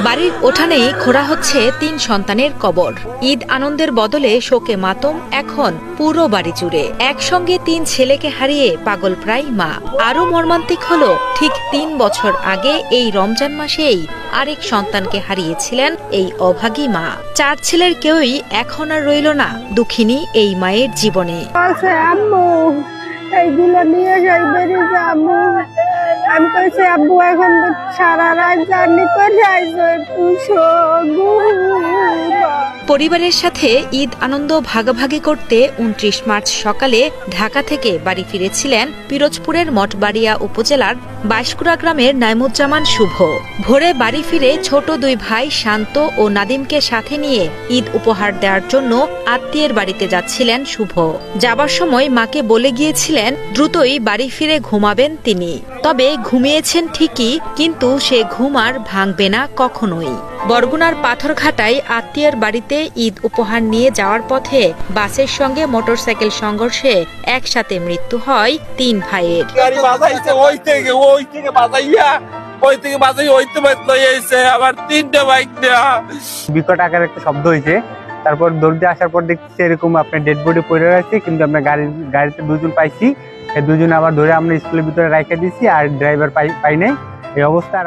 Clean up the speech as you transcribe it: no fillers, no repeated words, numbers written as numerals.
বাড়ির উঠানেই খোঁড়া হচ্ছে ৩ সন্তানের কবর। ঈদ আনন্দের বদলে শোকে মাতম এখন পুরো বাড়ি জুড়ে। একসঙ্গে ৩ ছেলেকে হারিয়ে পাগল প্রায় মা। আরো মর্মান্তিক হলো, ঠিক ৩ বছর আগে এই রমজান মাসেই আরেক সন্তানকে হারিয়েছিলেন এই অভাগী মা। 4 ছেলের কেউই এখন আর রইল না দুঃখিনী এই মায়ের জীবনে। এইগুলো নিয়ে যাই বেরিয়ে যাবো। আমি কইছি আব্বু এখন সারা রাত জার্নি করে আইসো একটু পরিবারের সাথে ঈদ আনন্দ ভাগাভাগি করতে ২৯ মার্চ সকালে ঢাকা থেকে বাড়ি ফিরেছিলেন পিরোজপুরের মঠবাড়িয়া উপজেলার বাইশকুড়া গ্রামের নাইমুজ্জামান শুভ। ভোরে বাড়ি ফিরে ছোট 2 ভাই শান্ত ও নাদিমকে সাথে নিয়ে ঈদ উপহার দেওয়ার জন্য আত্মীয়ের বাড়িতে যাচ্ছিলেন শুভ। যাবার সময় মাকে বলে গিয়েছিলেন দ্রুতই বাড়ি ফিরে ঘুমাবেন তিনি। তবে ঘুমিয়েছেন ঠিকই, কিন্তু সে ঘুম আর ভাঙবে না কখনোই। বরগুনার পাথরঘাটায় আত্মীয়ের বাড়িতে ঈদ উপহার নিয়ে যাওয়ার পথে বাসের সঙ্গে মোটরসাইকেল সংঘর্ষে একসাথে মৃত্যু হয় 3 ভাইয়ের। বিকট আকার একটা শব্দ হয়েছে, তারপর দৌড়তে আসার পর দেখছি এরকম আপনার ডেড বডি পড়ে রয়েছে, কিন্তু আমরা গাড়িতে 2 জন পাইছি। এই 2 জন আবার ধরে আমরা স্কুলের ভিতরে রাখা দিয়েছি, আর ড্রাইভার পাই নাই এই অবস্থা।